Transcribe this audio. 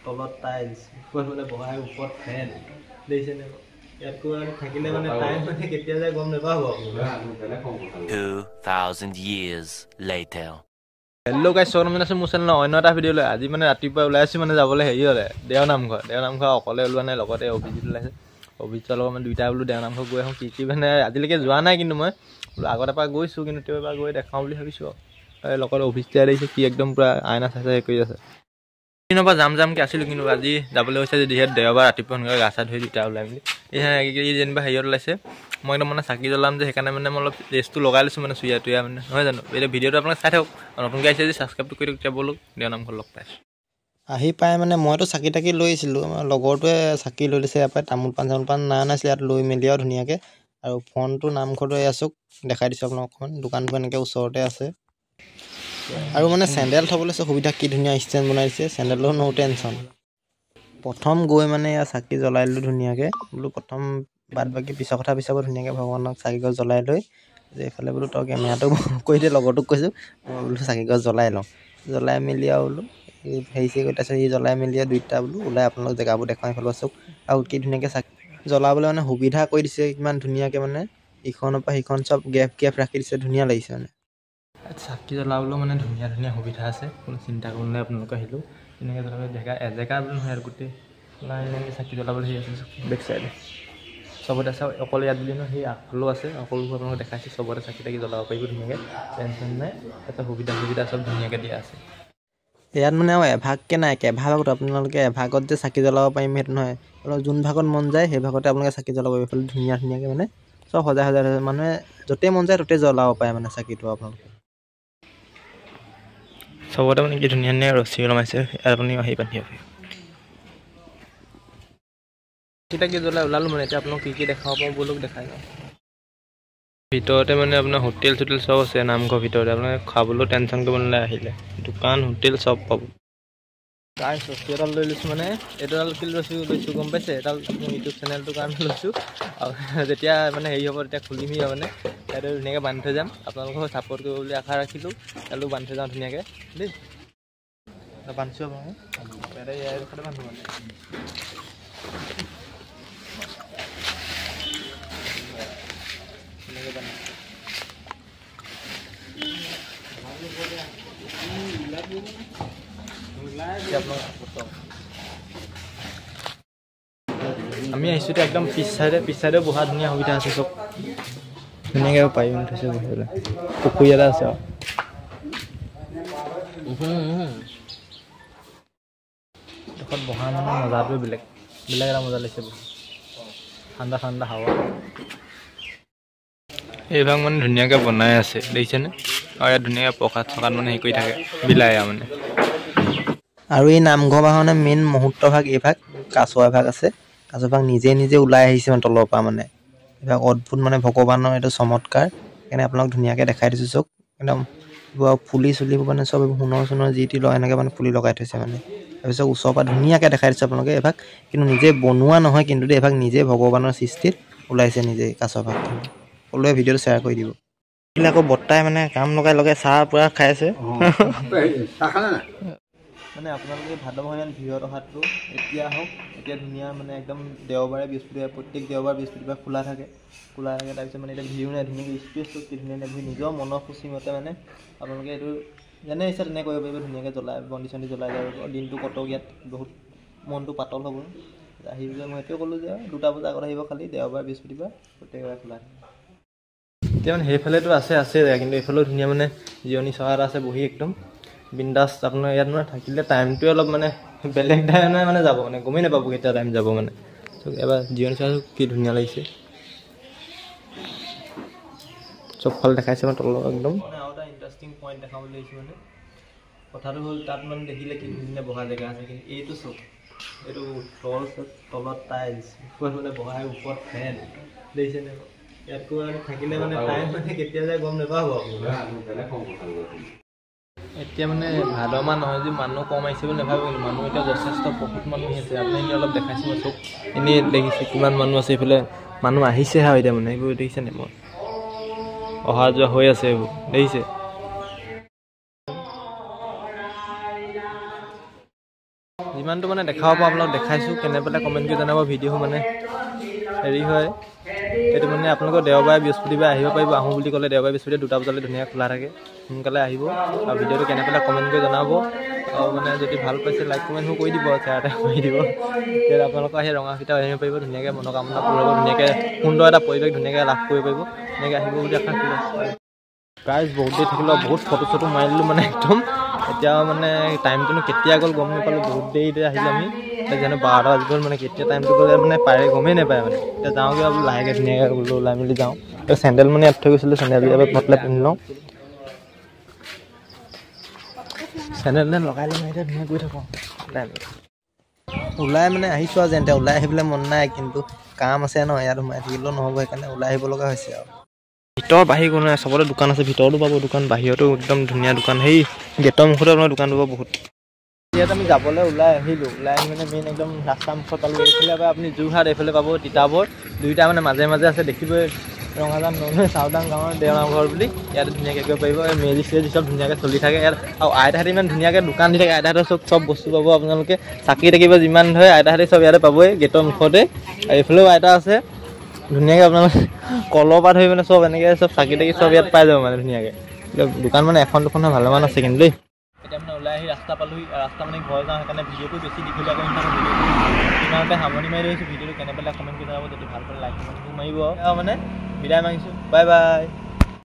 তলত টাইলছ মানে বহাই ওপৰত ফেন দেখিছে নে ইয়াতকো থাকিলে মানে টাইম মানে কেতিয়া যায় গম নাপাব 2000 years later হেল্ল' গাইছ স্বাগতম জনাইছোঁ মোৰ চেনেলৰ অন্য এটা ভিডিঅ'লৈ আজি মানে ৰাতিপুৱা ওলাই আছোঁ মানে যাবলৈ হেৰি হ'লে দেওনামঘৰ অকলে ওলোৱা নাই লগতে অভিজিত ওলাইছে অভিজিতৰ লগত মানে দুইটা বোলো দেওনামঘৰ গৈ আহোঁ কি মানে আজিলৈকে যোৱা নাই কিন্তু মই বোলো আগতে পৰা গৈছোঁ কিন্তু তেওঁ এবাৰ গৈ দেখাওঁ বুলি ভাবিছোঁ আৰু লগত অভিজিতে আহিছে কি একদম পূৰা আইনা চাই কৰি আছে দিনৰ পৰা যামকৈ আছিলোঁ কিন্তু আজি যাবলৈ হৈছে যিহেতু দেওবাৰ ৰাতিপুৱা সোনকালে গা চা ধুই দুটা ওলাই মেলি এই যেনিবা হেৰিয়ত ওলাইছে মই একদম মানে চাকি জ্বলাম যে সেইকাৰণে মানে মই অলপ ৰেষ্টটো লগাই লৈছোঁ মানে চুয়া টুয়া মানে নহয় জানো এতিয়া ভিডিঅ'টো আপোনালোকে চাই থাকক নতুনকৈ আহিছে যদি ছাবস্ক্ৰাইবটো কৰি দিয়ক তেতিয়া ব'লক দেওনামঘৰ লগ পাইছোঁ আহি পাই মানে মইতো চাকি তাকি লৈ আহিছিলোঁ আমাৰ লগৰটোৱে চাকি লৈ দিছে ইয়াৰ পৰাই তামোল পাণ নাছিলে ইয়াত লৈ মেলি আৰু ধুনীয়াকৈ আৰু ফোনটো নামঘৰটো এয়া চাওক দেখাই দিছোঁ আপোনাক অকণমান দোকানটো এনেকৈ ওচৰতে আছে আৰু মানে চেণ্ডেল থ'বলৈ সুবিধা কি ধুনীয়া ষ্টেণ্ড বনাই দিছে চেণ্ডেলৰো নো টেনশ্যন প্ৰথম গৈ মানে এয়া চাকি জ্বলাই দিলোঁ ধুনীয়াকৈ বোলো প্ৰথম বাদ বাকী পিছৰ কথা পিছাব ধুনীয়াকৈ ভগৱানক চাকিগছ জ্বলাই লৈ যে এইফালে বোলো তই কেমেৰাটো কৈ দিয়ে লগৰটোক কৈছোঁ মই বোলো চাকিগছ জ্বলাই লওঁ জ্বলাই মেলি আৰু বোলো হেৰি কৰি তাৰপিছত সি জ্বলাই মেলি দুইটা বোলো ওলাই আপোনালোক জেগাবোৰ দেখাওঁ এইফালে চাওক আৰু কি ধুনীয়াকৈ চাকি জ্বলাবলৈ মানে সুবিধা কৰি দিছে কিমান ধুনীয়াকৈ মানে ইখনৰ পৰা সিখন চব গেপ ৰাখি দিছে ধুনীয়া লাগিছে মানে চাকি জ্বলাবলৈও মানে ধুনীয়া সুবিধা আছে কোনো চিন্তা কৰিব নাই আপোনালোকে আহিলেও তেনেকৈ জ্বলাবলৈ এজেগা বুলি নহয় আৰু গোটেই চাকি জ্বলাবলৈ সেই আছে বেক চাইডে চবতে চাওক অকলে ইয়াত বুলি নহয় সেই আগফালেও আছে সকলোবোৰ আপোনালোকে দেখাইছে চবতে চাকি তাকি জ্বলাব পাৰিব ধুনীয়াকৈ টেনশ্যন নাই এটা সুবিধা চব ধুনীয়াকৈ দিয়া আছে ইয়াত মানে আৰু এভাগকৈ নাই কেইভাগত আপোনালোকে এভাগত যে চাকি জ্বলাব পাৰিম সেইটো নহয় যোন ভাগত মন যায় সেই ভাগতে আপোনালোকে চাকি জ্বলাব পাৰিব এইফালে ধুনীয়াকৈ মানে চব সজাই মানুহে য'তেই মন যায় ত'তেই জ্বলাব পাৰে মানে চাকিটো আপোনালোকে চবতে মানে কি ধুনীয়া ৰছী ওলমাইছে আপুনি আহি বান্ধিব চাকি জ্বলাই ওলালোঁ মানে এতিয়া আপোনাক কি দেখাব পাৰোঁ ব'লক দেখাই যাওঁ ভিতৰতে মানে আপোনাৰ হোটেল চোটেল চব আছে নামঘৰ ভিতৰতে আপোনালোকে খাবলৈও টেনশ্যন কৰিব নালাগে আহিলে দোকান হোটেল চব পাব তাৰ ৰছী এডাল লৈ লৈছোঁ মানে এইডাল কি লৈছোঁ গম পাইছে এডাল মোৰ ইউটিউব চেনেলটোৰ কাৰণে লৈছোঁ আৰু যেতিয়া মানে হেৰি হ'ব তেতিয়া খুলিমেই মানে ইয়াতে ধুনীয়াকৈ বান্ধি থৈ যাম আপোনালোকক ছাপোৰ্ট কৰিব বুলি আশা ৰাখিলোঁ তালৈও বান্ধি থৈ যাওঁ ধুনীয়াকৈ দেই বান্ধিছোঁ আপোনালোকে ইয়াৰ বান্ধো মানে আমি আহিছোঁ এতিয়া একদম পিছ চাইডে বহা ধুনীয়া সুবিধা আছে চব ধুনীয়াকৈ পাৰিম থৈছে বহিবলৈ পুখুৰী এটা আছে আৰু এডোখৰত বহা মানে মজাটোৱে বেলেগ এটা মজা লাগিছে বহুত ঠাণ্ডা হাৱা এইভাগ মানে ধুনীয়াকৈ বনাই আছে দেখিছেনে আৰু ইয়াত ধুনীয়াকৈ প্ৰসাদ চকাত মানে হেৰি কৰি থাকে বিলায় মানে আৰু এই নামঘৰ ভাগৰ মেইন মুহূৰ্ত ভাগ এইভাগ কাছ এভাগ আছে কাছ ভাগ নিজে ওলাই আহিছে মানে তলৰ পৰা মানে এইভাগ অদ্ভুত মানে ভগৱানৰ এইটো চমৎকাৰ সেইকাৰণে আপোনাক ধুনীয়াকৈ দেখাই দিছোঁ চব একদম ফুলি চুলিবোৰ মানে চব সোণৰ যি টি লগাই এনেকৈ মানে ফুলি লগাই থৈছে মানে তাৰপিছত ওচৰৰ পৰা ধুনীয়াকৈ দেখাই দিছোঁ আপোনালোকে এইভাগ কিন্তু নিজে বনোৱা নহয় কিন্তু এইভাগ নিজে ভগৱানৰ সৃষ্টিত ওলাইছে নিজে কাছ ভাগখিনি সকলোৱে ভিডিঅ'টো শ্বেয়াৰ কৰি দিব এইবিলাক আকৌ বৰ্তাই মানে কাম লগাই চাহ পূৰা খাই আছে মানে আপোনালোকে ভাদমহীয়া ভিৰত অহাটো এতিয়া আহক এতিয়া ধুনীয়া মানে একদম দেওবাৰে বৃহস্পতিবাৰে প্ৰত্যেক দেওবাৰ বৃহস্পতিবাৰে খোলা থাকে তাৰপিছত মানে এতিয়া ভিৰ নাই ধুনীয়াকৈ স্পেচটো কি ধুনীয়া নিজৰ মনৰ খুচি মতে মানে আপোনালোকে এইটো যেনে ইচ্ছা তেনে কৰিব পাৰিব ধুনীয়াকৈ জ্বলাই বন্তি চন্তি জ্বলাই যাব দিনটো কটক ইয়াত বহুত মনটো পাতল হ'ব আহি পেলাই মই সেইটোৱে ক'লোঁ যে 2টা বজাৰ আগত আহিব খালি দেওবাৰ বৃহস্পতিবাৰ প্ৰত্যেকবাৰে খোলা থাকে এতিয়া মানে সেইফালেতো আছে কিন্তু এইফালেও ধুনীয়া মানে জিৰণি চকা এটা আছে বহি একদম বিন্দাছ আপোনাৰ ইয়াত মানে থাকিলে টাইমটোৱে অলপ মানে বেলেগ টাইমে মানে যাব মানে গমেই নাপাব কেতিয়া টাইম যাব মানে এবাৰ জিৰণি চোৱা কি ধুনীয়া লাগিছে চবফালে দেখাইছে মানে তলৰ একদম আৰু এটা ইণ্টাৰেষ্টিং পইণ্ট দেখাবলৈ লাগিছে মানে কথাটো হ'ল তাত মানে দেখিলে কি ধুনীয়া বহা জেগা আছে কিন্তু এইটো চব এইটো তলত টাইলছ মানে বহাই ওপৰত ফেন দেখিছেনে ইয়াতকো থাকিলে মানে টাইম মানে কেতিয়া যায় গম নাপাব এতিয়া মানে ভাদ মাহ নহয় যে মানুহ কম আহিছে বুলি নাভাবিব, কিন্তু মানুহ এতিয়া যথেষ্ট বহুত মানুহ আহিছে। আপুনি এতিয়া অলপ দেখাইছোঁ মই চব এনেই দেখিছে কিমান মানুহ আছে, এইফালে মানুহ আহিছেহে আৰু এতিয়া মানে এইবোৰ দেখিছে নে? মই অহা যোৱা হৈ আছে এইবোৰ দেখিছে। যিমানটো মানে দেখাব পাৰোঁ আপোনালোক দেখাইছোঁ, কেনে পেলাই কমেণ্ট কৰি জনাব। ভিডিঅ' মানে হেৰি হয় এইটো মানে আপোনালোকৰ দেওবাৰে বৃহস্পতিবাৰে আহিব পাৰিব। আহোঁ বুলি ক'লে দেওবাৰে বৃহস্পতিবাৰে 2টা বজালৈ ধুনীয়াকৈ খোলা থাকে, সোনকালে আহিব আৰু ভিডিঅ'টো কেনে পেলাই কমেণ্ট কৰি জনাব। আৰু মানে যদি ভাল পাইছে লাইক কমেণ্টবোৰ কৰি দিব, শ্বেয়াৰ এটা কৰি দিব। তেতিয়া আপোনালোকৰ আহি ৰঙাফিটা আহিব পাৰিব, ধুনীয়াকৈ মনোকামনা পূৰ হ'ব, ধুনীয়াকৈ সুন্দৰ এটা পৰিৱেশ ধুনীয়াকৈ লাভ কৰিব পাৰিব। ধুনীয়াকৈ আহিব বুলি আশা কৰিলোঁ। প্ৰাইজ বহুত দেৰি থাকিলোঁ, বহুত ফটো চটো মাৰিলোঁ মানে একদম। এতিয়া মানে টাইমটোনো কেতিয়া গ'ল গম নাপালোঁ, বহুত দেৰিতে আহিলোঁ আমি। জানো 12টা বাজি গ'ল, মানে কেতিয়া টাইমটো গ'লে মানে পাৰে গমেই নাপায় মানে। এতিয়া যাওঁগৈ আৰু লাহেকৈ ধুনীয়াকৈ বোলো ওলাই মেলি যাওঁ। চেণ্ডেল মানে ইয়াত থৈ গৈছিলোঁ, চেণ্ডেল এবাৰ মতলে পিন্ধি লওঁ। চেণ্ডেল লগাই লৈ এতিয়া ধুনীয়া কৰি থাকোঁ ওলাই মানে আহিছোঁ আৰু যেন ওলাই আহিবলৈ মন নাই, কিন্তু কাম আছে ন, ইয়াত সোমাই থাকিলেও নহ'ব, সেইকাৰণে ওলাই আহিব লগা হৈছে আৰু। ভিতৰত বাহিৰ কোনো নাই, চবতে দোকান আছে, ভিতৰতো পাব দোকান, বাহিৰতো একদম ধুনীয়া দোকান। সেই গেটৰ মুখতে আপোনাৰ দোকান পাব বহুত। ইয়াত আমি যাবলৈ ওলাই আহিলোঁ, ওলাই আহি মানে মেইন একদম ৰাস্তা মুখত পালোঁ। এইফালে পৰা আপুনি যোৰহাট, এইফালে পাব তিতাবৰ, দুইটা মানে মাজে মাজে আছে, দেখিবই ৰঙাজান নলৈ চাউদাং গাঁৱৰ দেওনামঘৰ বুলি। ইয়াতে ধুনীয়াকৈ কৰিব পাৰিব, এই মেজি চেজি চব ধুনীয়াকৈ চলি থাকে ইয়াত। আৰু আইতাহঁতে ইমান ধুনীয়াকৈ দোকান দি থাকে, আইতাহঁতে চব বস্তু পাব আপোনালোকে। চাকি থাকিব যিমান ধৰে আইতাহঁতে চব ইয়াতে পাবই, গেটৰ মুখতে। আৰু এইফালেও আইতা আছে, ধুনীয়াকৈ আপোনালোকে কলৰ পৰা ধৰি মানে চব এনেকৈ চব চাকি তাকি চব ইয়াত পাই যাব মানে ধুনীয়াকৈ। দোকান মানে এখন দুখন ভালেমান আছে কিন্তু দেই। এতিয়া মানে ওলাই আহি ৰাস্তা পালোহি, ৰাস্তা মানে ঘৰ যাওঁ, সেইকাৰণে ভিডিঅ'টো বেছি দীঘলীয়া কৰি নাথাকোঁ। ভিডিঅ'টো ইমানতে সামৰণি মাৰি লৈছোঁ। ভিডিঅ'টো কেনে পেলাই কমেণ্ট কৰি জনাব, যদি ভাল পালে লাইক কমেণ্টবোৰ মাৰিব আৰু মানে বিদায় মাৰিছোঁ। Bye bye.